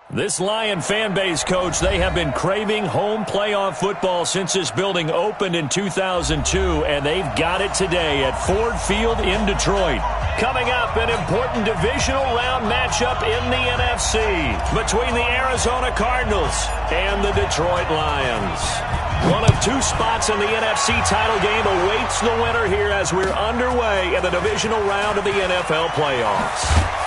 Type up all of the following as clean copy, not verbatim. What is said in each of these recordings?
This Lion fan base, Coach, they have been craving home playoff football since this building opened in 2002, and they've got it today at Ford Field in Detroit. Coming up, an important divisional round matchup in the NFC between the Arizona Cardinals and the Detroit Lions. One of two spots in the NFC title game awaits the winner here as we're underway in the divisional round of the NFL playoffs.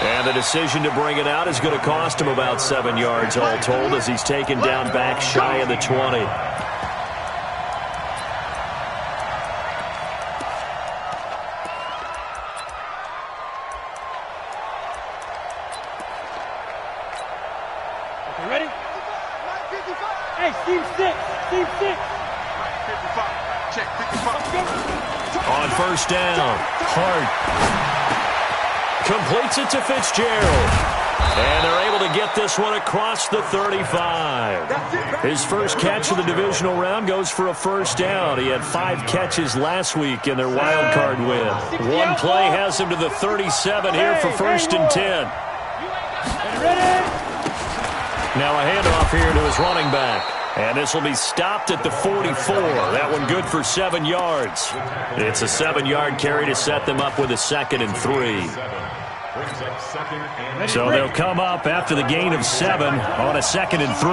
And the decision to bring it out is going to cost him about 7 yards all told as he's taken down back shy of the 20. Okay, ready? Hey, Steve 6. Steve 6. 55. Check 55. On first down, Hart completes it to Fitzgerald. And they're able to get this one across the 35. His first catch of the divisional round goes for a first down. He had 5 catches last week in their wild card win. One play has him to the 37 here for first and 10. Now a handoff here to his running back. And this will be stopped at the 44. That one good for 7 yards. It's a 7-yard carry to set them up with a 2nd and 3. So they'll come up after the gain of 7 on a 2nd and 3.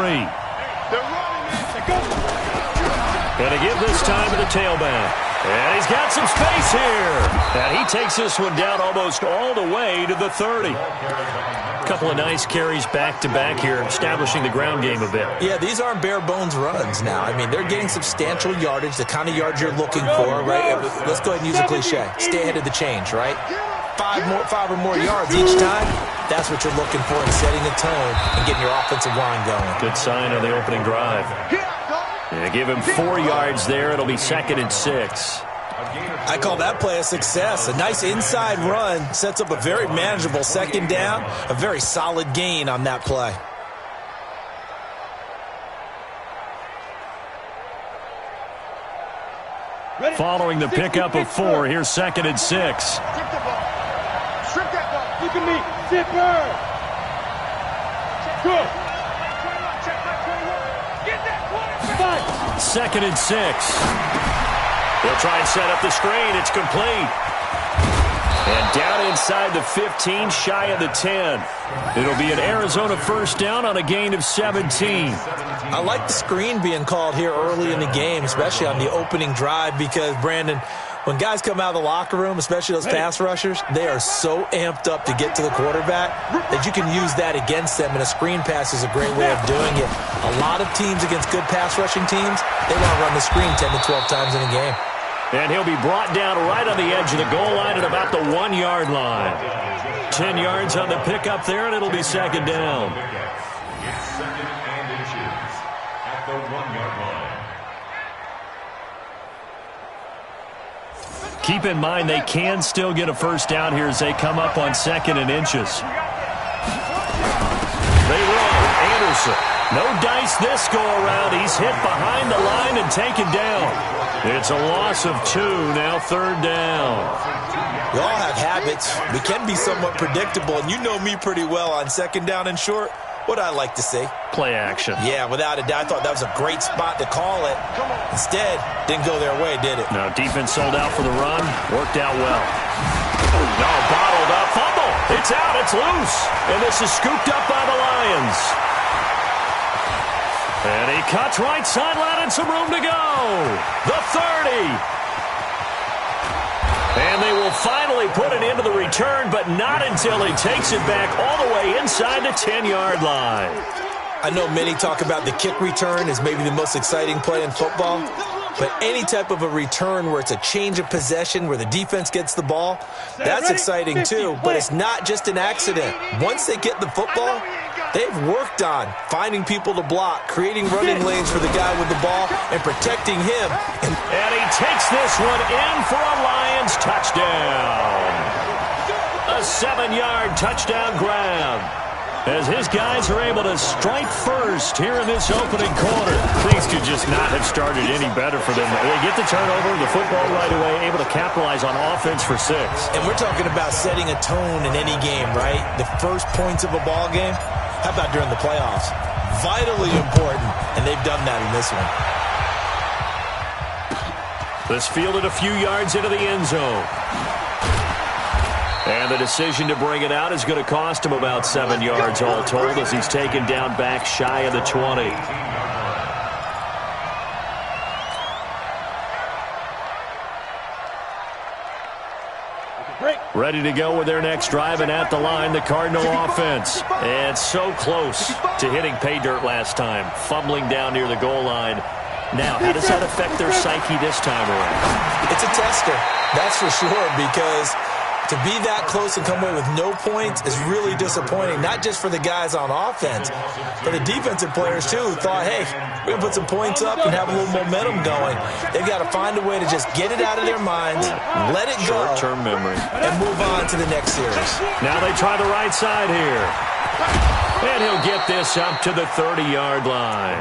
And to give this time to the tailback. And he's got some space here. And he takes this one down almost all the way to the 30. A couple of nice carries back-to-back here, establishing the ground game a bit. Yeah, these aren't bare-bones runs now. I mean, they're getting substantial yardage, the kind of yards you're looking for, right? Let's go ahead and use a cliche. Stay ahead of the change, right? 5 or more yards each time. That's what you're looking for in setting a tone and getting your offensive line going. Good sign on the opening drive. Yeah, give him 4 yards there. It'll be 2nd and 6. I call that play a success. A nice inside run sets up a very manageable 2nd down. A very solid gain on that play. Following the pickup of 4, here's 2nd and 6. Look at me. Zipper. Good. 2nd and 6. They'll try and set up the screen. It's complete. And down inside the 15, shy of the 10. It'll be an Arizona first down on a gain of 17. I like the screen being called here early in the game, especially on the opening drive, because, Brandon, when guys come out of the locker room, especially those pass rushers, they are so amped up to get to the quarterback that you can use that against them, and a screen pass is a great way of doing it. A lot of teams against good pass rushing teams, they want to run the screen 10 to 12 times in a game. And he'll be brought down right on the edge of the goal line at about the 1-yard line. 10 yards on the pickup there, and it'll be 2nd down. It's 2nd and inches at the 1-yard line. Keep in mind they can still get a first down here as they come up on 2nd and inches. They roll. Anderson. No dice this go-around. He's hit behind the line and taken down. It's a loss of 2, now 3rd down. We all have habits. We can be somewhat predictable, and you know me pretty well on 2nd down and short. What I like to see? Play action. Yeah, without a doubt. I thought that was a great spot to call it. Instead, didn't go their way, did it? No, defense sold out for the run. Worked out well. No, bottled up. Fumble. It's out. It's loose. And this is scooped up by the Lions. And he cuts right sideline and some room to go. The 30. And they will finally put it into the return, but not until he takes it back all the way inside the 10-yard line. I know many talk about the kick return as maybe the most exciting play in football, but any type of a return where it's a change of possession, where the defense gets the ball, that's exciting too, but it's not just an accident. Once they get the football, they've worked on finding people to block, creating running lanes for the guy with the ball, and protecting him. And he takes this one in for a Lions touchdown. A 7-yard touchdown grab. As his guys are able to strike first here in this opening quarter. Things could just not have started any better for them. They get the turnover, the football right away, able to capitalize on offense for 6. And we're talking about setting a tone in any game, right? The first points of a ball game, How about during the playoffs? Vitally important, and they've done that in this one. This fielded a few yards into the end zone. And the decision to bring it out is going to cost him about 7 yards all told as he's taken down back shy of the 20. Ready to go with their next drive, and at the line, the Cardinal offense. And so close to hitting pay dirt last time, fumbling down near the goal line. Now, how does that affect their psyche this time around? It's a tester, that's for sure, because to be that close and come away with no points is really disappointing, not just for the guys on offense, but the defensive players, too, who thought, hey, we're going to put some points up and have a little momentum going. They've got to find a way to just get it out of their minds, let it go, short-term memory, and move on to the next series. Now they try the right side here. And he'll get this up to the 30-yard line.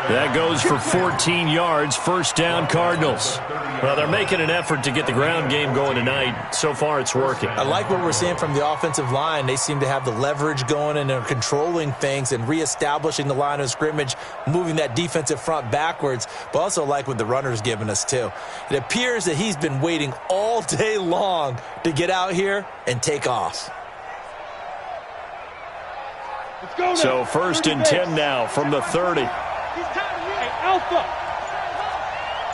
That goes for 14 yards, first down Cardinals. Well, they're making an effort to get the ground game going tonight. So far, it's working. I like what we're seeing from the offensive line. They seem to have the leverage going, and they're controlling things and reestablishing the line of scrimmage, moving that defensive front backwards, but also like what the runner's giving us, too. It appears that he's been waiting all day long to get out here and take off. So first and 10 now from the 30. Hey, Alpha.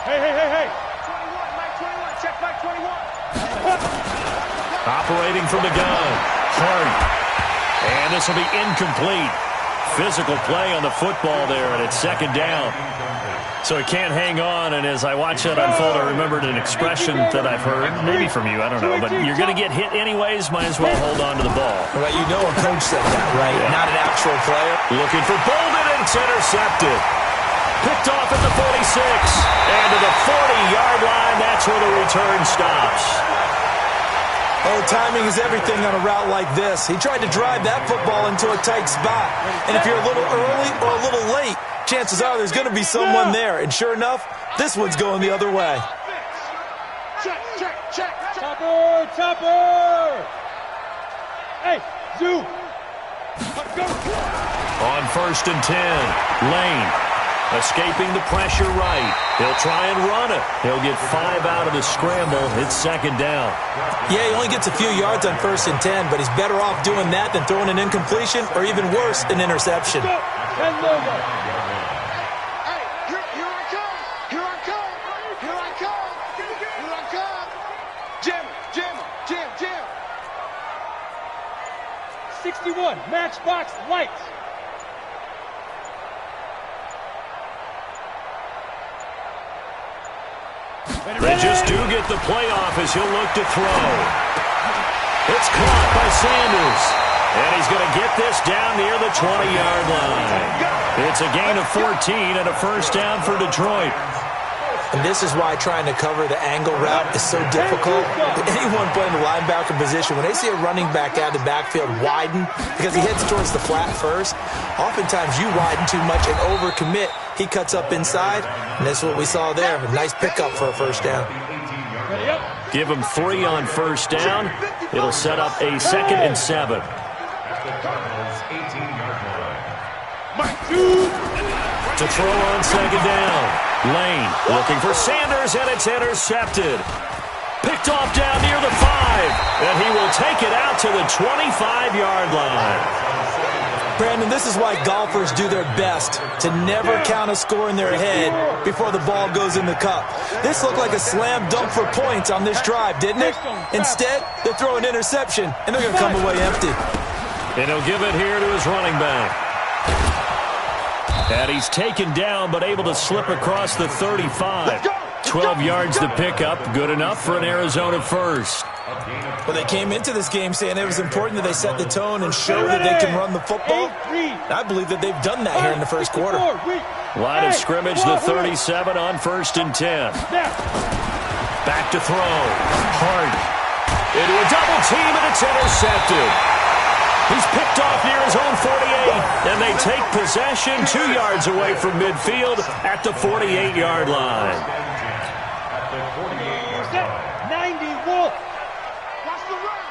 Hey. 21, Mike 21. Check Mike 21. Operating from the gun. Hart. And this will be incomplete. Physical play on the football there, and it's second down. So he can't hang on, and as I watch that unfold, I remembered an expression that I've heard, maybe from you, I don't know, but you're going to get hit anyways, might as well hold on to the ball. Well, you know a coach said that, right? Yeah. Not an actual player. Looking for Bolden, and it's intercepted. Picked off at the 46, and to the 40-yard line, that's where the return stops. Oh, timing is everything on a route like this. He tried to drive that football into a tight spot, and if you're a little early or a little late, chances are there's going to be someone there. And sure enough, this one's going the other way. Check. Topper. Hey, Zoo. On first and 10, Lane escaping the pressure right. He'll try and run it. He'll get 5 out of the scramble. It's second down. Yeah, he only gets a few yards on first and 10, but he's better off doing that than throwing an incompletion or even worse, an interception. Jim. 61, Matchbox Lights. They just do get the playoff as he'll look to throw. It's caught by Sanders. And he's going to get this down near the 20-yard line. It's a gain of 14 and a first down for Detroit. And this is why trying to cover the angle route is so difficult. Anyone playing the linebacker position, when they see a running back out of the backfield widen because he heads towards the flat first, oftentimes you widen too much and overcommit. He cuts up inside, and that's what we saw there. A nice pickup for a first down. Give him 3 on first down. It'll set up a 2nd and 7. To throw on second down. Lane looking for Sanders, and it's intercepted. Picked off down near the 5, and he will take it out to the 25-yard line. Brandon, this is why golfers do their best to never count a score in their head before the ball goes in the cup. This looked like a slam dunk for points on this drive, didn't it? Instead, they throw an interception, and they're going to come away empty. And he'll give it here to his running back. And he's taken down, but able to slip across the 35. 12 yards to pick up. Good enough for an Arizona first. Well, they came into this game saying it was important that they set the tone and show that they can run the football. I believe that they've done that here in the first quarter. Line of scrimmage, the 37 on first and 10. Back to throw. Hart. Into a double team, and it's intercepted. He's picked off near his own 48, and they take possession 2 yards away from midfield at the 48-yard line. 90 Wolf. Watch the run.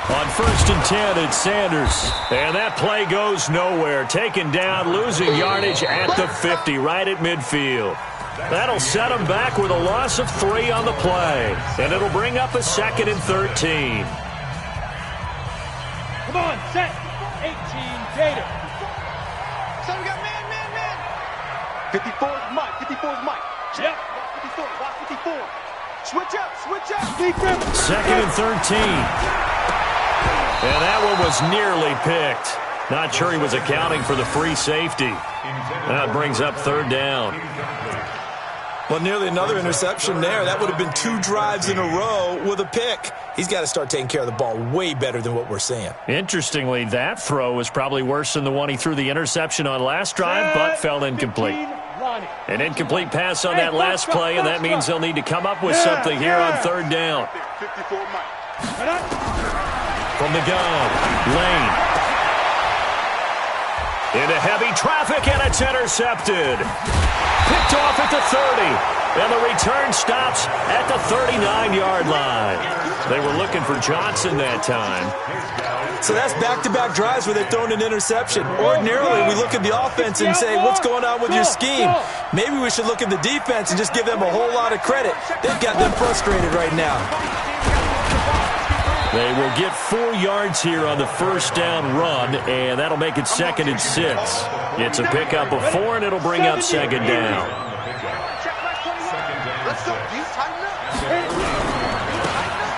On 1st and 10, it's Sanders. And that play goes nowhere. Taken down, losing yardage at the 50, right at midfield. That'll set them back with a loss of 3 on the play. And it'll bring up a 2nd and 13. Come on, set. 18, Gator. So we got man. 54 is Mike. 54 is Mike. Check. Yep. Watch 54. Switch up. 2nd and 13. And that one was nearly picked. Not sure he was accounting for the free safety. That brings up 3rd down. Well, nearly another interception there. That would have been 2 drives in a row with a pick. He's got to start taking care of the ball way better than what we're seeing. Interestingly, that throw was probably worse than the one he threw the interception on last drive, but fell incomplete. An incomplete pass on that last play, and that means they'll need to come up with something here on 3rd down. 54 Mike. From the gun, Lane. Into heavy traffic, and it's intercepted. Picked off at the 30, and the return stops at the 39-yard line. They were looking for Johnson that time. So that's back-to-back drives where they're throwing an interception. Ordinarily, we look at the offense and say, what's going on with your scheme? Maybe we should look at the defense and just give them a whole lot of credit. They've got them frustrated right now. They will get 4 yards here on the 1st down run, and that'll make it 2nd and 6. It's a pickup of 4, and it'll bring up 2nd down.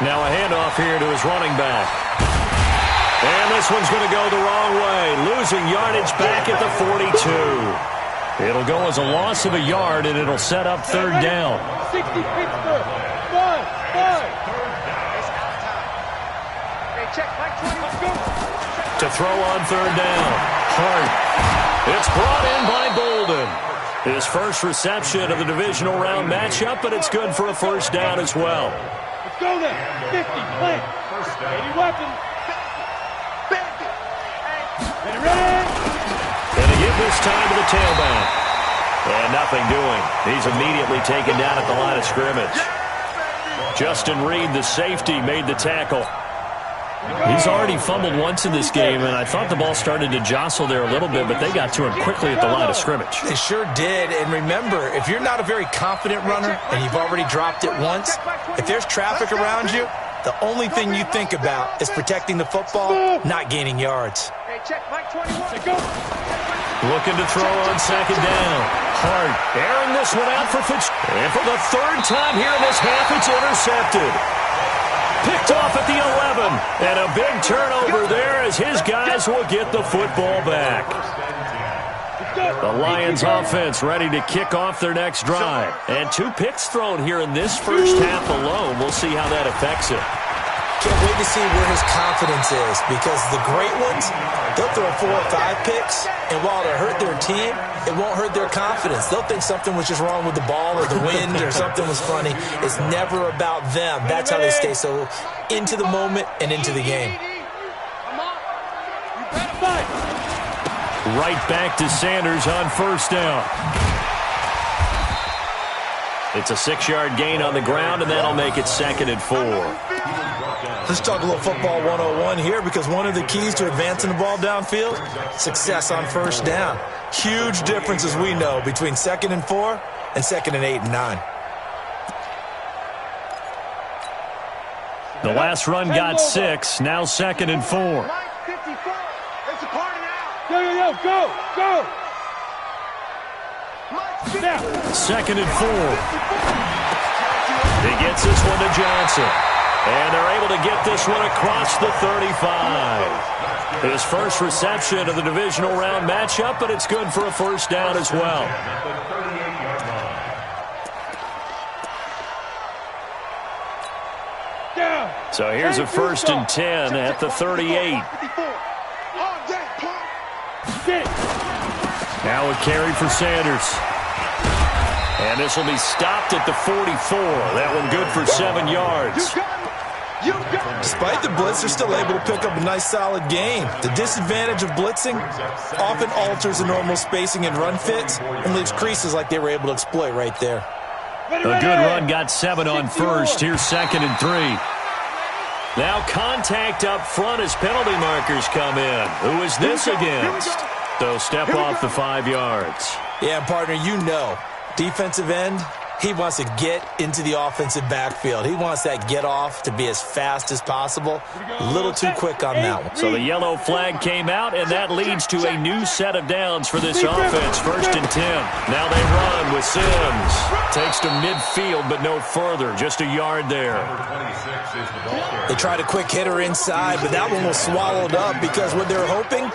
Now a handoff here to his running back. And this one's going to go the wrong way, losing yardage back at the 42. It'll go as a loss of a yard, and it'll set up 3rd down. 60 Pittsburgh. 5. To throw on 3rd down. Hart. It's brought in by Bolden. His first reception of the divisional round matchup, but it's good for a 1st down as well. Let's go then. 50, plant. 80 weapons. Ready. And to give this time to the tailback. And nothing doing. He's immediately taken down at the line of scrimmage. Justin Reed, the safety, made the tackle. He's already fumbled once in this game, and I thought the ball started to jostle there a little bit, but they got to him quickly at the line of scrimmage. They sure did. And remember, if you're not a very confident runner and you've already dropped it once, if there's traffic around you, the only thing you think about is protecting the football, not gaining yards. Looking to throw on 2nd down. Hart airing this one out for Fitz. And for the 3rd time here in this half, it's intercepted. Picked off at the 11. And a big turnover there as his guys will get the football back. The Lions offense ready to kick off their next drive. And 2 picks thrown here in this first half alone. We'll see how that affects it. Can't wait to see where his confidence is, because the great ones, they'll throw 4 or 5 picks, and while it'll hurt their team, it won't hurt their confidence. They'll think something was just wrong with the ball or the wind or something was funny. It's never about them. That's how they stay so into the moment and into the game. Right back to Sanders on 1st down. It's a 6-yard gain on the ground, and that'll make it 2nd and 4. Let's talk a little football 101 here, because one of the keys to advancing the ball downfield, success on 1st down. Huge difference, as we know, between 2nd and 4 and 2nd and 8 and 9. The last run got 6, now 2nd and 4. Go. Now. 2nd and 4. He gets this one to Johnson. And they're able to get this one across the 35. His first reception of the divisional round matchup, but it's good for a 1st down as well. So here's a 1st and 10 at the 38. Now a carry for Sanders. And this will be stopped at the 44. That one good for 7 yards. Despite the blitz, they're still able to pick up a nice, solid gain. The disadvantage of blitzing often alters the normal spacing and run fits and leaves creases like they were able to exploit right there. A good run got 7 on 1st. Here's 2nd and 3. Now contact up front as penalty markers come in. Who is this against? They'll step off the 5 yards. Yeah, partner, you know, defensive end, he wants to get into the offensive backfield. He wants that get off to be as fast as possible. A little too quick on that one. So the yellow flag came out, and that leads to a new set of downs for this offense. 1st and 10. Now they run with Sims. Takes to midfield, but no further. Just a yard there. They tried a quick hitter inside, but that one was swallowed up because what they're hoping,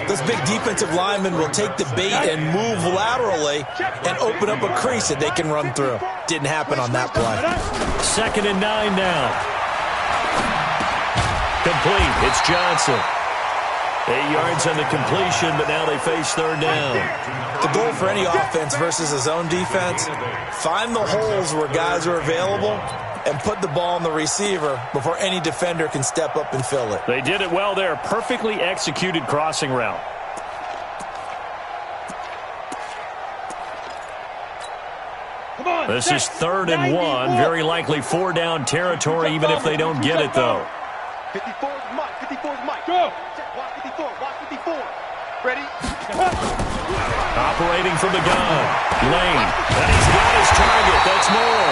this big defensive lineman will take the bait and move laterally and open up a crease that they can run through. Didn't happen on that play. 2nd and 9 now. Complete. It's Johnson. 8 yards on the completion, but now they face 3rd down. The goal for any offense versus a zone defense, find the holes where guys are available and put the ball on the receiver before any defender can step up and fill it. They did it well there. Perfectly executed crossing route. This is 3rd and 1. Very likely 4-down territory, even if they don't get it, though. 54 is Mike. 54 is Mike. Go. Watch 54. Watch 54. Ready? Operating from the gun. Lane. And he's got his target. That's more.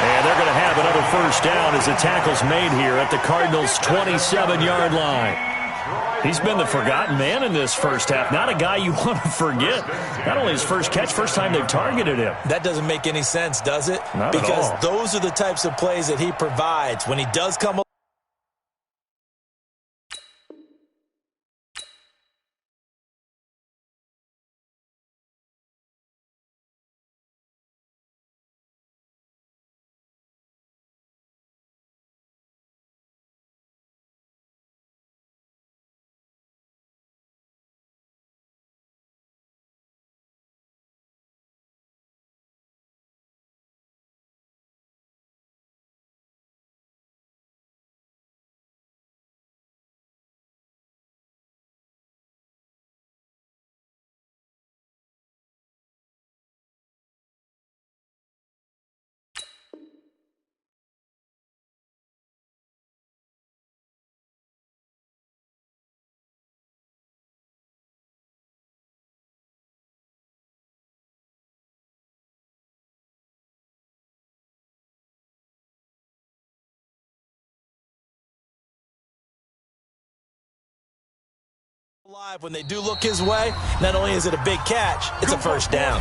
And they're going to have another 1st down as the tackle's made here at the Cardinals' 27-yard line. He's been the forgotten man in this first half. Not a guy you want to forget. Not only his first catch, first time they've targeted him. That doesn't make any sense, does it? Not because at all. those are the types of plays that he provides. When he does come live, when they do look his way, not only is it a big catch, it's a 1st down.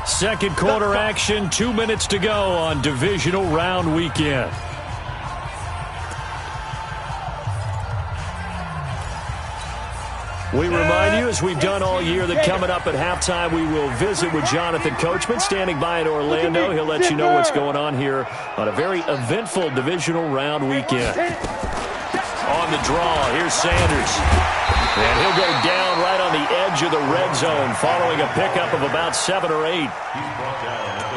Second quarter action, 2 minutes to go on divisional round weekend. We remind you, as we've done all year, that coming up at halftime, we will visit with Jonathan Coachman, standing by in Orlando. He'll let you know what's going on here on a very eventful divisional round weekend. On the draw, here's Sanders. And he'll go down right on the edge of the red zone following a pickup of about 7 or 8.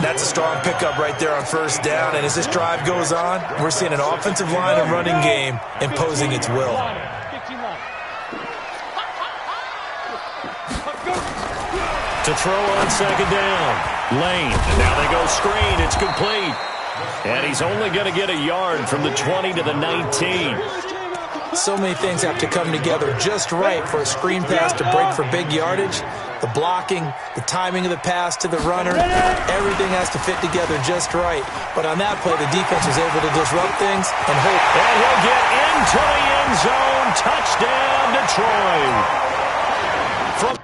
That's a strong pickup right there on 1st down. And as this drive goes on, we're seeing an offensive line and running game imposing its will. To throw on 2nd down. Lane. And now they go screen. It's complete. And he's only going to get a yard from the 20 to the 19. So many things have to come together just right for a screen pass to break for big yardage. The blocking, the timing of the pass to the runner, everything has to fit together just right. But on that play, the defense was able to disrupt things and hope. And he'll get into the end zone. Touchdown, Detroit. From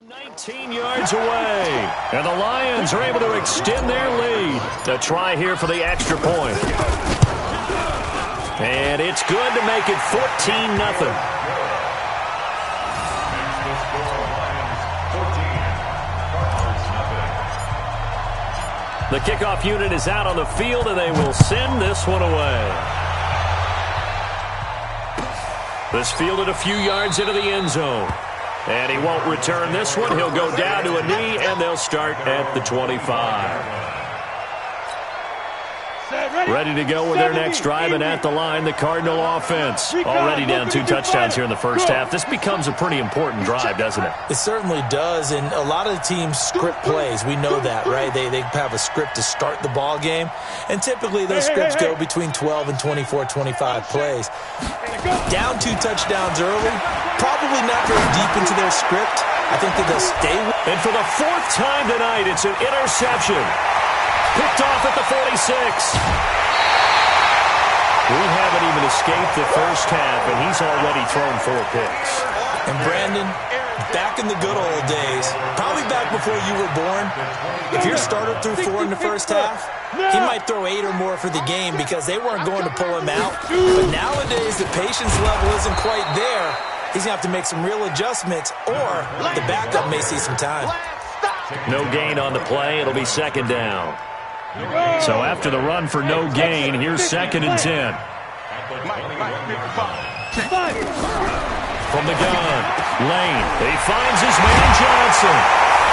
$19 yards away, and the Lions are able to extend their lead. A try here for the extra point. And it's good to make it 14-0. The kickoff unit is out on the field, and they will send this one away. This fielded a few yards into the end zone. And he won't return this one. He'll go down to a knee, and they'll start at the 25. Ready to go with their next drive, and at the line, the Cardinal offense. Already down 2 touchdowns here in the first half. This becomes a pretty important drive, doesn't it? It certainly does, and a lot of the teams script plays. We know that, right? They have a script to start the ball game, and typically those scripts go between 12 and 24, 25 plays. Down 2 touchdowns early, probably not very deep into their script. I think that they'll stay with. And for the 4th time tonight, it's an interception. Picked off at the 46. We haven't even escaped the first half, and he's already thrown 4 picks. And Brandon, back in the good old days, probably back before you were born, if your starter threw 4 in the first half, he might throw 8 or more for the game because they weren't going to pull him out. But nowadays, the patience level isn't quite there. He's going to have to make some real adjustments, or the backup may see some time. No gain on the play. It'll be 2nd down. So after the run for no gain, here's 2nd and 10. From the gun, Lane. He finds his man Johnson.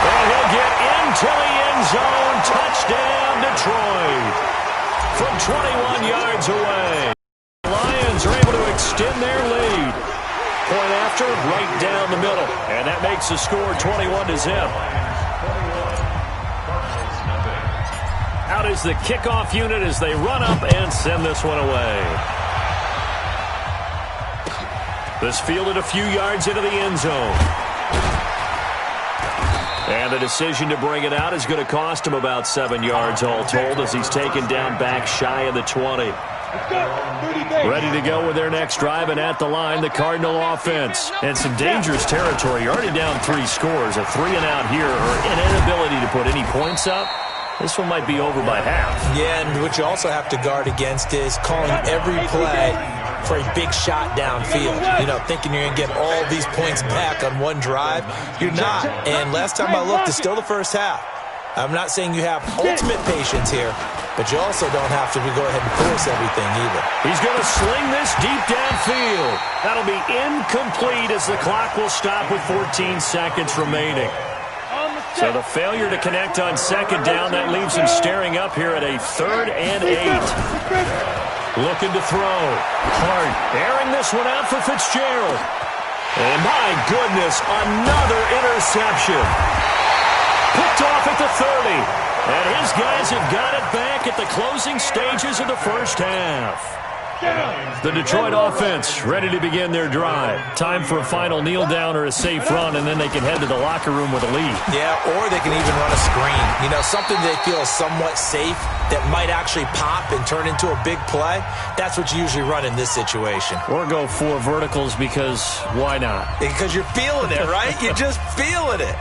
And he'll get into the end zone. Touchdown, Detroit. From 21 yards away. The Lions are able to extend their lead. Point after, right down the middle. And that makes the score 21-0. Out is the kickoff unit as they run up and send this one away. This fielded a few yards into the end zone. And the decision to bring it out is going to cost him about 7 yards all told as he's taken down back shy of the 20. Ready to go with their next drive, and at the line, the Cardinal offense. And some dangerous territory. You're already down 3 scores. A 3-and-out here, or an inability to put any points up. This one might be over by half. Yeah, and what you also have to guard against is calling every play for a big shot downfield. You know, thinking you're going to get all these points back on one drive. You're not. And last time I looked, it's still the first half. I'm not saying you have ultimate patience here, but you also don't have to go ahead and force everything either. He's going to sling this deep downfield. That'll be incomplete as the clock will stop with 14 seconds remaining. So the failure to connect on 2nd down, that leaves him staring up here at a 3rd and 8. Looking to throw. Hart airing this one out for Fitzgerald. And my goodness, another interception. Picked off at the 30. And his guys have got it back at the closing stages of the first half. The Detroit offense ready to begin their drive. Time for a final kneel down or a safe run, and then they can head to the locker room with a lead. Yeah, or they can even run a screen. You know, something they feel is somewhat safe that might actually pop and turn into a big play. That's what you usually run in this situation. Or go 4 verticals because why not? Because you're feeling it, right? You're just feeling it.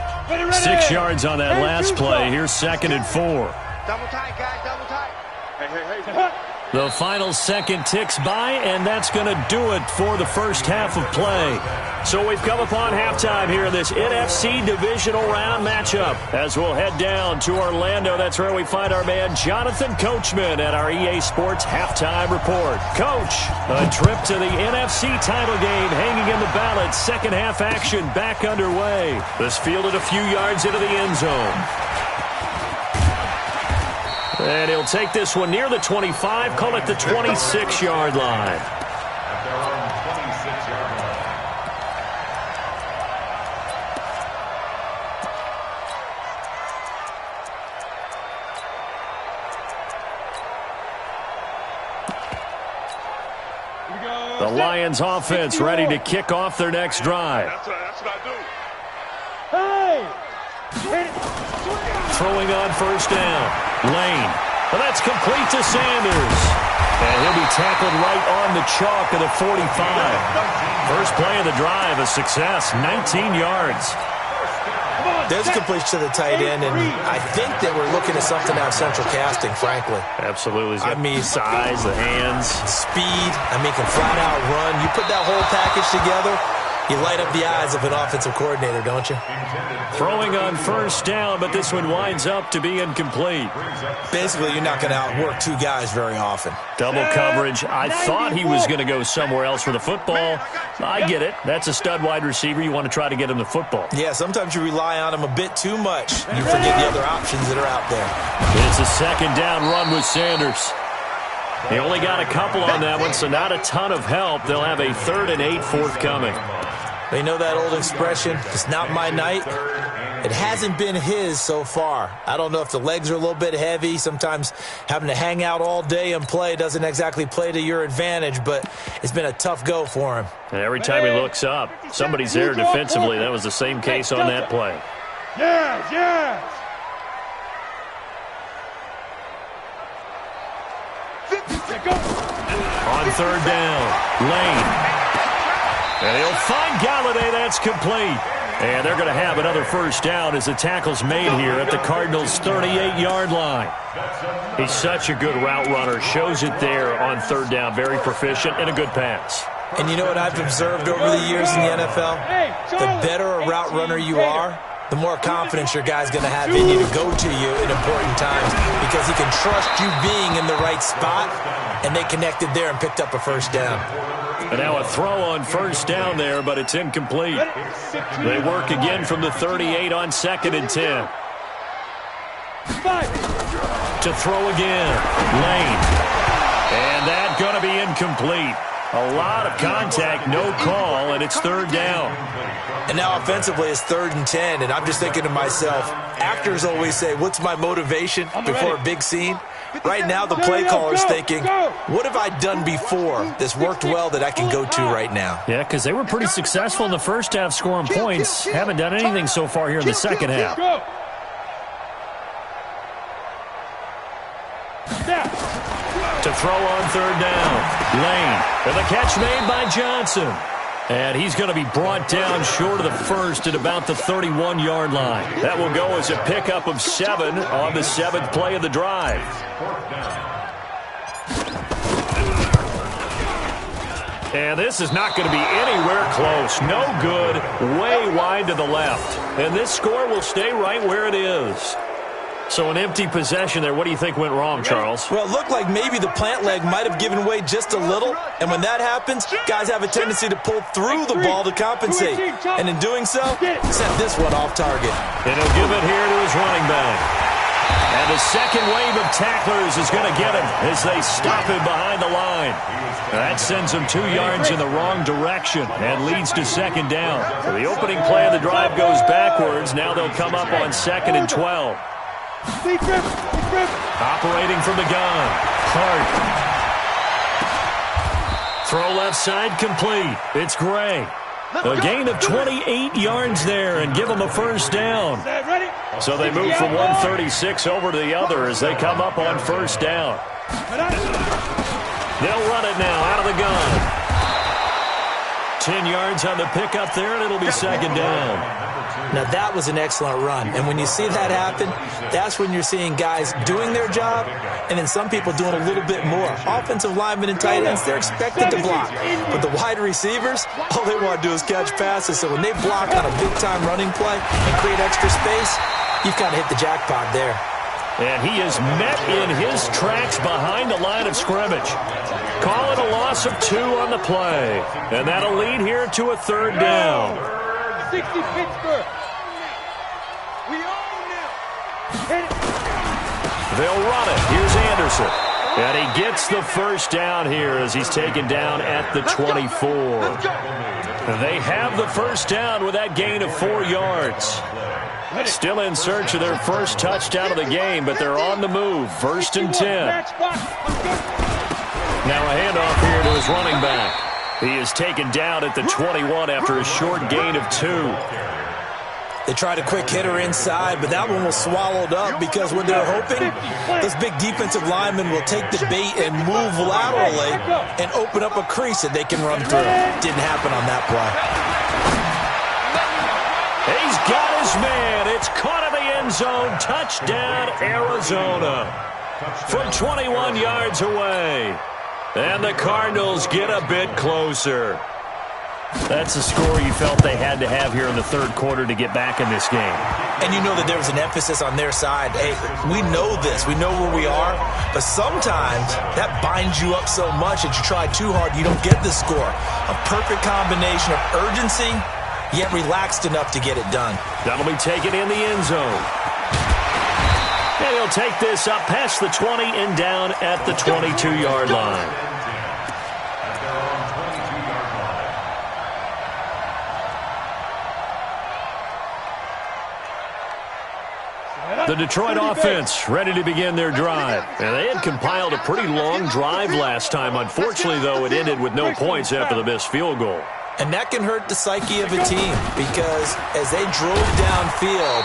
6 yards on that last play. Here's 2nd and 4. Double tight, guys, double tight. Hey. The final second ticks by, and that's going to do it for the first half of play. So we've come upon halftime here in this NFC divisional round matchup. As we'll head down to Orlando, that's where we find our man Jonathan Coachman at our EA Sports Halftime Report. Coach, a trip to the NFC title game hanging in the balance. Second half action back underway. This fielded a few yards into the end zone. And he'll take this one near the 25, call it the 26-yard line. The Lions offense ready to kick off their next drive. That's what I do. Hey! Throwing on 1st down. Lane. Well, that's complete to Sanders. And he'll be tackled right on the chalk of the 45. First play of the drive, a success, 19 yards. There's a completion to the tight end, and I think that we're looking at something out of central casting, frankly. Absolutely. I mean, size, the hands. Speed, can flat out run. You put that whole package together, You light up the eyes of an offensive coordinator, don't you? Throwing on first down, but this one winds up to be incomplete. Basically, you're not going to outwork two guys very often. Double coverage. I thought he was going to go somewhere else for the football. I get it. That's a stud wide receiver. You want to try to get him the football. Yeah, sometimes you rely on him a bit too much. You forget the other options that are out there. It's a second down run with Sanders. He only got a couple on that one, so not a ton of help. They'll have a 3rd and 8 forthcoming. They know that old expression, it's not my night. It hasn't been his so far. I don't know if the legs are a little bit heavy. Sometimes having to hang out all day and play doesn't exactly play to your advantage, but it's been a tough go for him. And every time he looks up, somebody's there defensively. That was the same case on that play. Yes, yes. On 3rd down, Lane. And he'll find Galladay. That's complete. And they're going to have another first down as the tackle's made here at the Cardinals' 38-yard line. He's such a good route runner. Shows it there on 3rd down. Very proficient and a good pass. And you know what I've observed over the years in the NFL? The better a route runner you are, the more confidence your guy's going to have in you to go to you in important times because he can trust you being in the right spot, and they connected there and picked up a first down. And now a throw on first down there, but it's incomplete. They work again from the 38 on 2nd and 10. To throw again, Lane. And that's going to be incomplete. A lot of contact, no call, and it's 3rd down. And now offensively it's 3rd and 10, and I'm just thinking to myself, actors always say, what's my motivation before a big scene? Right now the play caller's thinking, what have I done before that's worked well that I can go to right now? Yeah, because they were pretty successful in the first half scoring points. Haven't done anything so far here in the second half. To throw on 3rd down, Lane. And the catch made by Johnson. And he's going to be brought down short of the first at about the 31-yard line. That will go as a pickup of 7 on the 7th play of the drive. And this is not going to be anywhere close. No good, way wide to the left. And this score will stay right where it is. So an empty possession there. What do you think went wrong, Charles? Well, it looked like maybe the plant leg might have given way just a little. And when that happens, guys have a tendency to pull through the ball to compensate. And in doing so, sent this one off target. And he'll give it here to his running back. And the second wave of tacklers is going to get him as they stop him behind the line. That sends him 2 yards in the wrong direction and leads to 2nd down. So the opening play of the drive goes backwards. Now they'll come up on 2nd and 12. Operating from the gun. Hart. Throw left side complete. It's Gray. A gain of 28 yards there and give them a first down. So they move from 136 over to the other as they come up on first down. They'll run it now out of the gun. 10 yards on the pickup there, and it'll be 2nd down. Now, that was an excellent run. And when you see that happen, that's when you're seeing guys doing their job and then some people doing a little bit more. Offensive linemen and tight ends, they're expected to block. But the wide receivers, all they want to do is catch passes. So when they block on a big-time running play and create extra space, you've kind of hit the jackpot there. And he is met in his tracks behind the line of scrimmage. Call it a loss of 2 on the play. And that'll lead here to a 3rd down. 60 Pittsburgh. We own now. They'll run it. Here's Anderson. And he gets the first down here as he's taken down at the 24. They have the first down with that gain of 4 yards. Still in search of their first touchdown of the game, but they're on the move. 1st and 10. Now a handoff here to his running back. He is taken down at the 21 after a short gain of 2. They tried a quick hitter inside, but that one was swallowed up because when they're hoping, those big defensive linemen will take the bait and move laterally and open up a crease that they can run through. Didn't happen on that play. He's got his man. It's caught in the end zone. Touchdown, Arizona. From 21 yards away. And the Cardinals get a bit closer. That's a score you felt they had to have here in the third quarter to get back in this game. And you know that there was an emphasis on their side. Hey, we know this. We know where we are. But sometimes that binds you up so much that you try too hard, you don't get the score. A perfect combination of urgency, yet relaxed enough to get it done. That'll be taken in the end zone. And he'll take this up past the 20 and down at the 22-yard line. The Detroit offense ready to begin their drive. And they had compiled a pretty long drive last time. Unfortunately, though, it ended with no points after the missed field goal. And that can hurt the psyche of a team because as they drove downfield,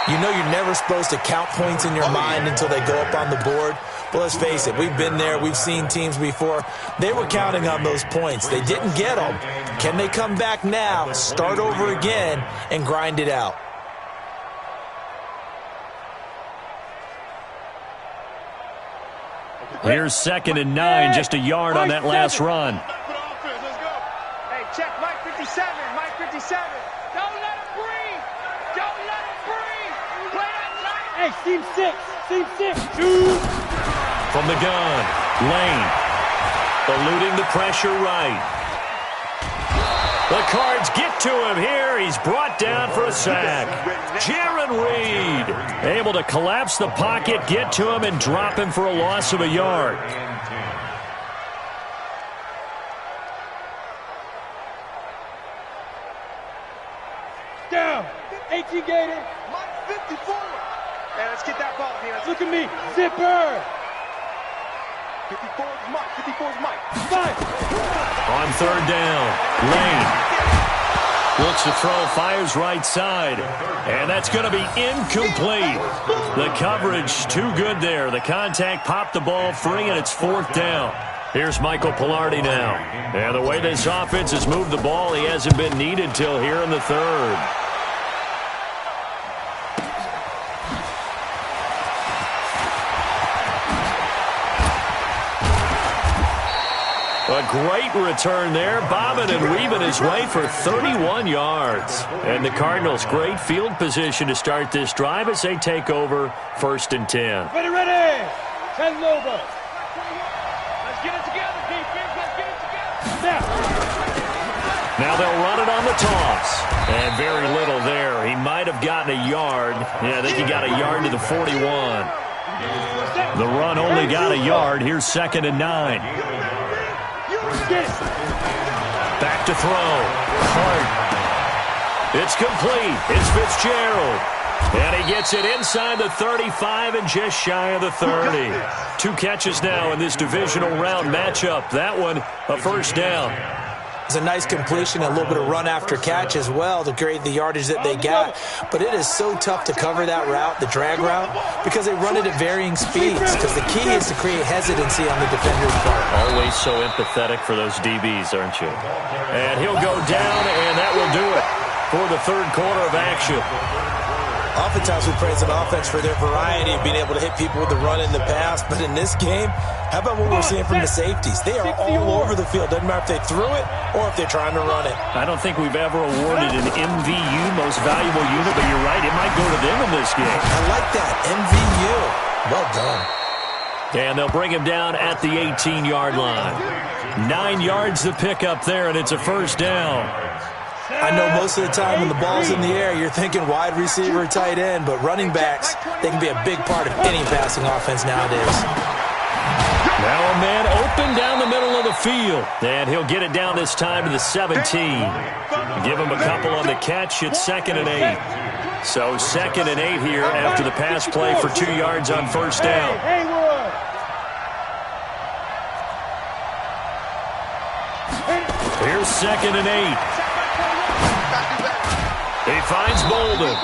you know you're never supposed to count points in your mind until they go up on the board. But let's face it, we've been there. We've seen teams before. They were counting on those points. They didn't get them. Can they come back now, start over again, and grind it out? Here's 2nd and 9, just a yard on that last run. Hey, check Mike 57, Mike 57. Don't let him breathe. Don't let him breathe. Play outside. Hey, seam 6, 2. From the gun, Lane, eluding the pressure right. The Cards get to him here. He's brought down for a sack. Jaron Reed able to collapse the pocket, get to him, and drop him for a loss of a yard. Down. 18 Gator. Mike 54. Hey, let's get that ball, man. Look at me. Zipper. 54 is Mike. 54 is Mike. 5. On third down, Lane looks to throw, fires right side, and that's going to be incomplete. The coverage too good there. The contact popped the ball free, and it's 4th down. Here's Michael Pilardi now. And the way this offense has moved the ball, he hasn't been needed till here in the third. A great return there, bobbing and weaving his way for 31 yards. And the Cardinals, great field position to start this drive as they take over 1st and 10. Ready. 10 over. Let's get it together, defense. Let's get it together. Now they'll run it on the toss. And very little there. He might have gotten a yard. Yeah, I think he got a yard to the 41. The run only got a yard. Here's 2nd and 9. Back to throw. Hart. It's complete. It's Fitzgerald. And he gets it inside the 35 and just shy of the 30. 2 catches now in this divisional round matchup. That one, a 1st down. It's a nice completion, a little bit of run after catch as well to create the yardage that they got. But it is so tough to cover that route, the drag route, because they run it at varying speeds. Because the key is to create hesitancy on the defender's part. Always so empathetic for those DBs, aren't you? And he'll go down, and that will do it for the third quarter of action. Oftentimes we praise an offense for their variety of being able to hit people with the run in the pass. But in this game, how about what we're seeing from the safeties? They are all over the field. Doesn't matter if they threw it or if they're trying to run it. I don't think we've ever awarded an MVU, most valuable unit, but you're right, it might go to them in this game. I like that, MVU. Well done. And they'll bring him down at the 18-yard line. 9 yards to pick up there, and it's a 1st down. I know most of the time when the ball's in the air, you're thinking wide receiver, tight end, but running backs, they can be a big part of any passing offense nowadays. Now a man open down the middle of the field, and he'll get it down this time to the 17. Give him a couple on the catch. It's 2nd and 8. So 2nd and 8 here after the pass play for 2 yards on 1st down. Here's 2nd and 8. He finds Bolden.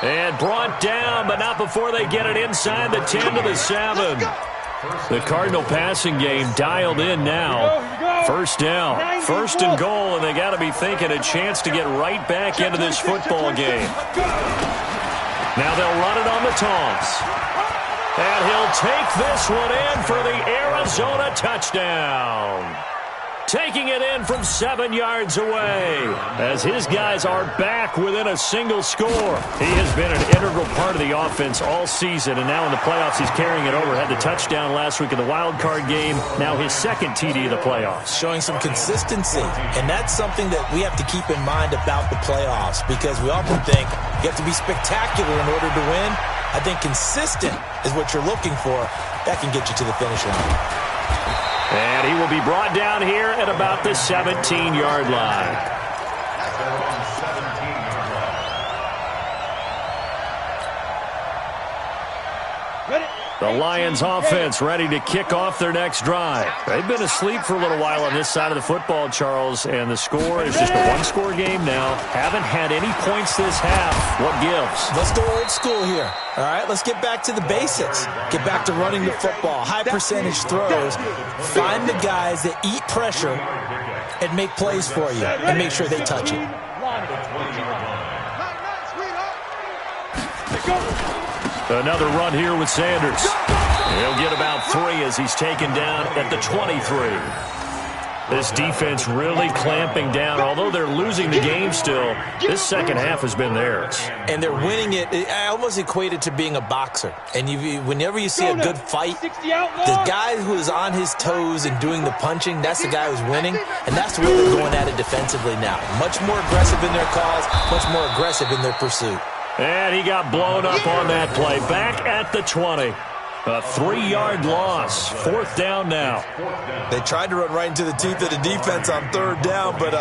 And brought down, but not before they get it inside the 10 to the 7. The Cardinal passing game dialed in now. 1st down, 1st and goal, and they got to be thinking a chance to get right back into this football game. Now they'll run it on the toss. And he'll take this one in for the Arizona touchdown. taking it in from 7 yards away, as his guys are back within a single score. He has been an integral part of the offense all season, and now in the playoffs he's carrying it over. Had the touchdown last week in the wild card game, now his second TD of the playoffs. Showing some consistency, and that's something that we have to keep in mind about the playoffs, because we often think you have to be spectacular in order to win. I think consistent is what you're looking for. That can get you to the finish line. And he will be brought down here at about the 17-yard line. The Lions offense ready to kick off their next drive. They've been asleep for a little while on this side of the football, Charles, and the score is just a one-score game now. Haven't had any points this half. What gives? Let's go old school here. All right, let's get back to the basics. Get back to running the football, high percentage throws. Find the guys that eat pressure and make plays for you and make sure they touch it. Another run here with Sanders. He'll get about 3 as he's taken down at the 23. This defense really clamping down. Although they're losing the game still, this second half has been theirs. And they're winning it. I almost equate it to being a boxer. And whenever you see a good fight, the guy who is on his toes and doing the punching, that's the guy who's winning. And that's where they're going at it defensively now. Much more aggressive in their calls, much more aggressive in their pursuit. And he got blown up on that play. Back at the 20. A 3-yard loss. 4th down now. They tried to run right into the teeth of the defense on 3rd down, but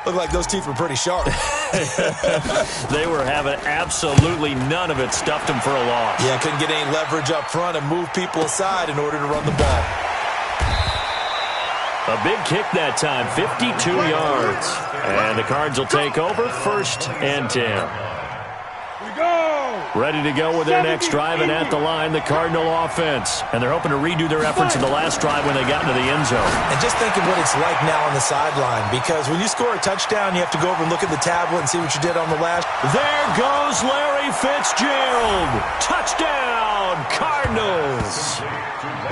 looked like those teeth were pretty sharp. They were having absolutely none of it. Stuffed them for a loss. Yeah, couldn't get any leverage up front and move people aside in order to run the ball. A big kick that time, 52 yards. And the Cards will take over 1st and 10. Ready to go with their next drive, and at the line, the Cardinal offense. And they're hoping to redo their efforts in the last drive when they got into the end zone. And just think of what it's like now on the sideline, because when you score a touchdown, you have to go over and look at the tablet and see what you did on the last. There goes Larry Fitzgerald. Touchdown, Cardinals.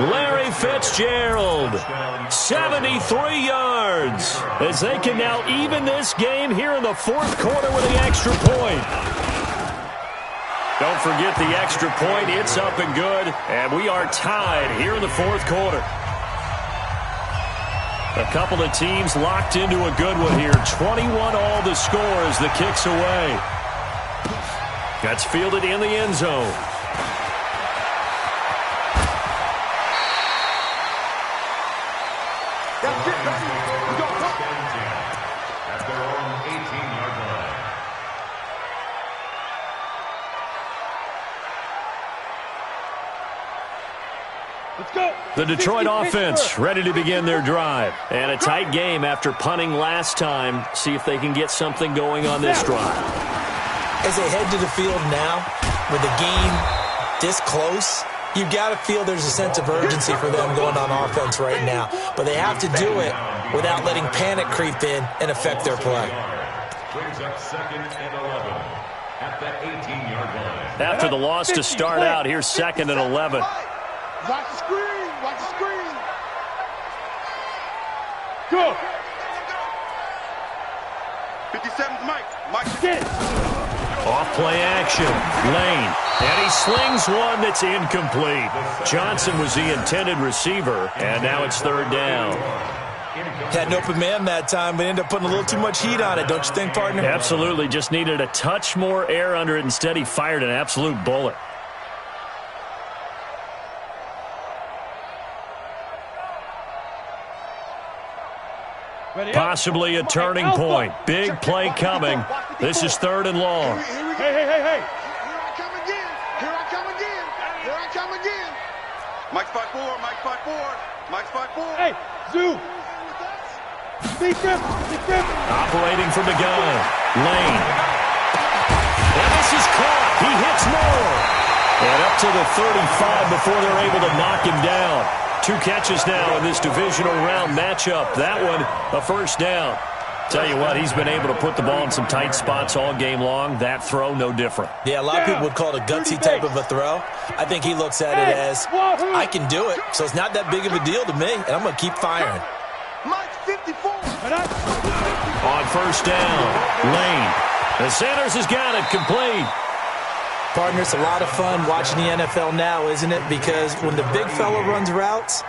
Larry Fitzgerald, 73 yards, as they can now even this game here in the 4th quarter with the extra point. Don't forget the extra point. It's up and good. And we are tied here in the 4th quarter. A couple of teams locked into a good one here. 21 all the score as the kick's away. That's fielded in the end zone. That's it, baby. We go. At their own 18-yard line. Let's go. The Detroit offense ready to begin their drive. And a tight game after punting last time. See if they can get something going on this drive. As they head to the field now, with the game this close, you've got to feel there's a sense of urgency for them going on offense right now. But they have to do it without letting panic creep in and affect their play. Brings up 2nd and 11 at the 18-yard line. After the loss to start out, here's 2nd and 11. Watch the screen. Watch the screen. Go. 57's Mike. Mike. Get it. Off play action. Lane. And he slings one that's incomplete. Johnson was the intended receiver, and now it's 3rd down. Had an open man that time, but ended up putting a little too much heat on it, don't you think, partner? Absolutely. Just needed a touch more air under it. Instead, he fired an absolute bullet. Possibly a turning point. Big play coming. This is 3rd and long. Hey. Here I come again. Here I come again. Here I come again. Mike spot 4. Mike spot 4. Mike spot 4. Hey, Zoo. Big grip. Operating from the gun. Lane. And this is caught. He hits more. And up to the 35 before they're able to knock him down. 2 catches now in this divisional round matchup. That one, a 1st down. Tell you what, he's been able to put the ball in some tight spots all game long. That throw, no different. Yeah, a lot of people would call it a gutsy type of a throw. I think he looks at it as, I can do it, so it's not that big of a deal to me, and I'm going to keep firing. Mike 54. On first down, Lane. And Sanders has got it complete. Partner, it's a lot of fun watching the NFL now, isn't it? Because when the big fella runs routes,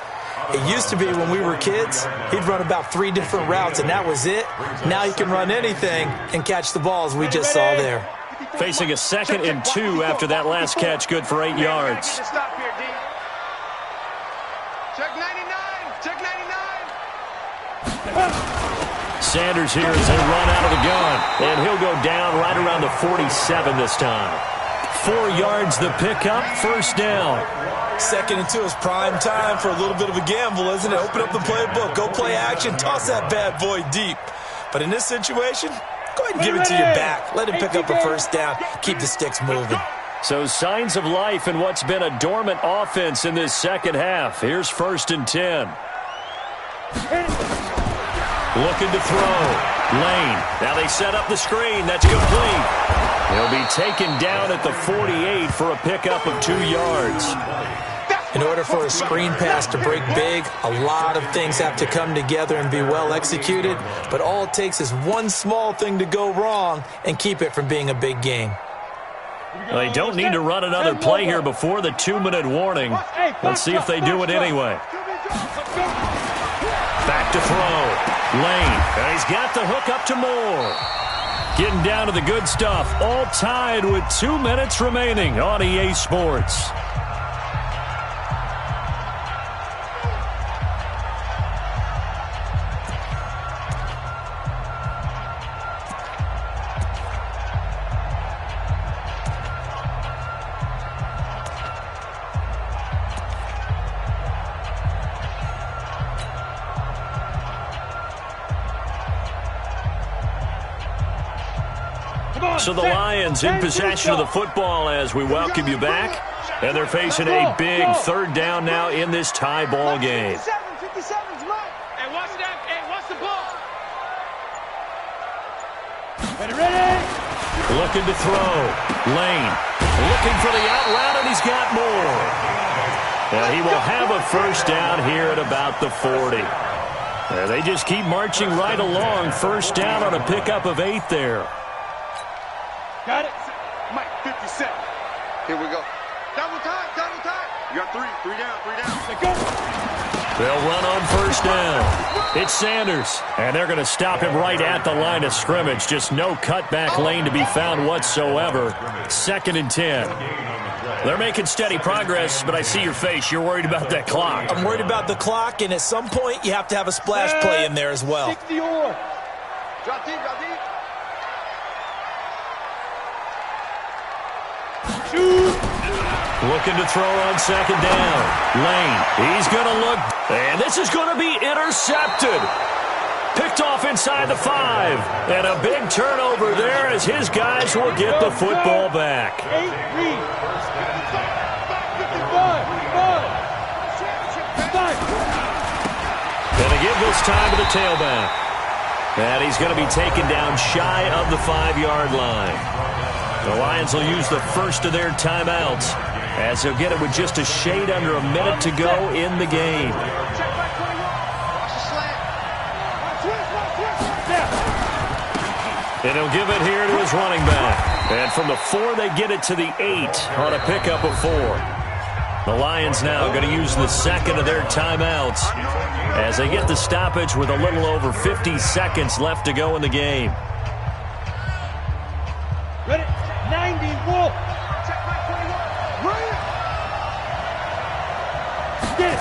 it used to be when we were kids, he'd run about 3 different routes, and that was it. Now he can run anything and catch the balls we just saw there. Facing a 2nd and 2 after that last catch, good for 8 yards. Stop here, D. Check 99. Check 99. Sanders here as they run out of the gun, and he'll go down right around the 47 this time. 4 yards the pickup, first down. 2nd and 2 is prime time for a little bit of a gamble, isn't it? Open up the playbook, go play action, toss that bad boy deep. But in this situation, go ahead and give it to your back. Let him pick up a first down, keep the sticks moving. So signs of life in what's been a dormant offense in this second half. Here's 1st and 10. Looking to throw. Lane. Now they set up the screen. That's complete. He'll be taken down at the 48 for a pickup of 2 yards. In order for a screen pass to break big, a lot of things have to come together and be well executed, but all it takes is one small thing to go wrong and keep it from being a big game. They don't need to run another play here before the 2-minute warning. Let's see if they do it anyway. Back to throw. Lane. And he's got the hook up to Moore. Getting down to the good stuff. All tied with 2 minutes remaining on EA Sports. So the Lions in possession of the football as we welcome you back. And they're facing a big 3rd down now in this tie ball game. 57's mine. Hey, watch that. Hey, watch the ball. Ready? Looking to throw. Lane. Looking for the out route, and he's got more. And he will have a first down here at about the 40. And they just keep marching right along. First down on a pickup of 8 there. Got it. Mike, 57. Here we go. Double time, double time. You got 3 down, 3 down. Let's go. They'll run on first down. It's Sanders, and they're going to stop him right at the line of scrimmage. Just no cutback lane to be found whatsoever. 2nd and 10. They're making steady progress, but I see your face. You're worried about that clock. I'm worried about the clock, and at some point, you have to have a splash play in there as well. 60 or. Drop deep, drop deep. Looking to throw on 2nd down. Lane, he's going to look, and this is going to be intercepted. Picked off inside the 5, and a big turnover there as his guys will get the football back. 8 read. 55. And they give this time to the tailback. And he's going to be taken down shy of the 5-yard line. The Lions will use the first of their timeouts as they'll get it with just a shade under a minute to go in the game. And he'll give it here to his running back. And from the 4, they get it to the 8 on a pickup of 4. The Lions now going to use the 2nd of their timeouts as they get the stoppage with a little over 50 seconds left to go in the game. Ready? 90 Wolf. Get it.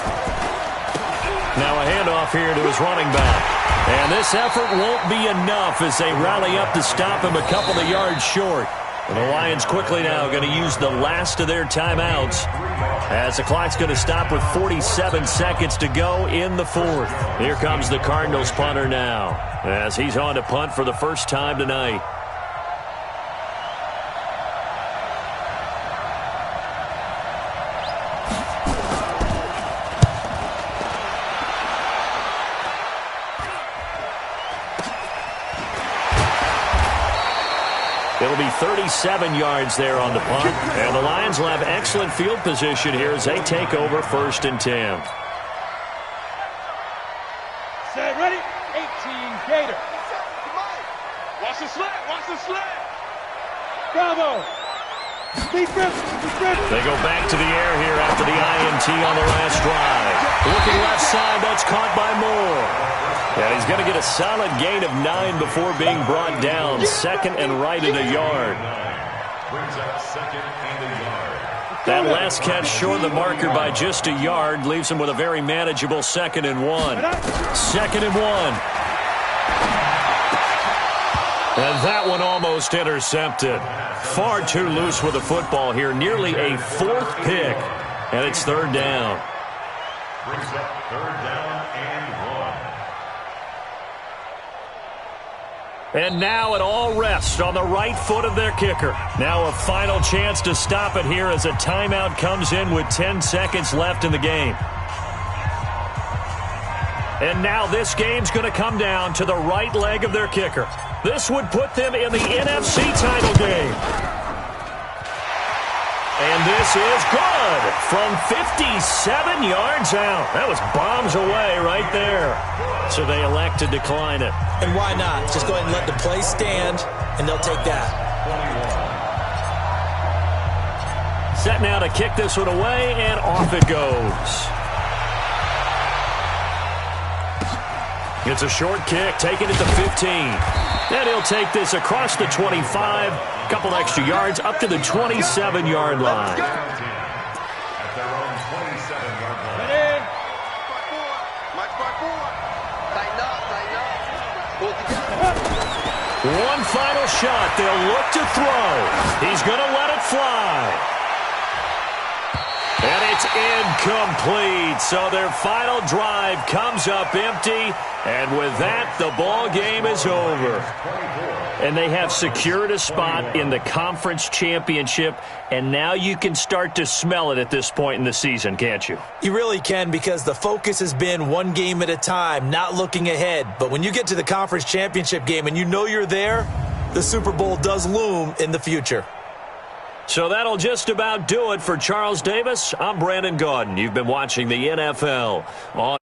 Now a handoff here to his running back. And this effort won't be enough as they rally up to stop him a couple of yards short. And the Lions quickly now going to use the last of their timeouts as the clock's going to stop with 47 seconds to go in the 4th. Here comes the Cardinals punter now as he's on to punt for the first time tonight. It'll be 37 yards there on the punt. And the Lions will have excellent field position here as they take over 1st and 10. Set, ready? Bravo. They go back to the air here after the INT on the last drive. Looking left side, that's caught by Moore. And he's going to get a solid gain of 9 before being brought down. Second and right at a yard. Brings up second and a yard. That last catch short of the marker by just a yard leaves him with a very manageable 2nd and 1. 2nd and 1. And that one almost intercepted. Far too loose with the football here. Nearly a 4th pick. And it's 3rd down. Brings up 3rd down and 1. And now it all rests on the right foot of their kicker. Now a final chance to stop it here as a timeout comes in with 10 seconds left in the game. And now this game's going to come down to the right leg of their kicker. This would put them in the NFC title game. And this is good from 57 yards out. That was bombs away right there. So they elect to decline it. And why not? Just go ahead and let the play stand, and they'll take that. Set now to kick this one away, and off it goes. It's a short kick, taking it to 15. And he'll take this across the 25, a couple extra yards, up to the 27-yard line. At their own 27-yard line. Mike 5-4. Tighten up, tighten up. Pull together. One final shot. They'll look to throw. He's going to let it fly. And it's incomplete. So their final drive comes up empty. And with that, the ball game is over. And they have secured a spot in the conference championship. And now you can start to smell it at this point in the season, can't you? You really can, because the focus has been one game at a time, not looking ahead. But when you get to the conference championship game and you know you're there, the Super Bowl does loom in the future. So that'll just about do it for Charles Davis. I'm Brandon Gaudin. You've been watching the NFL on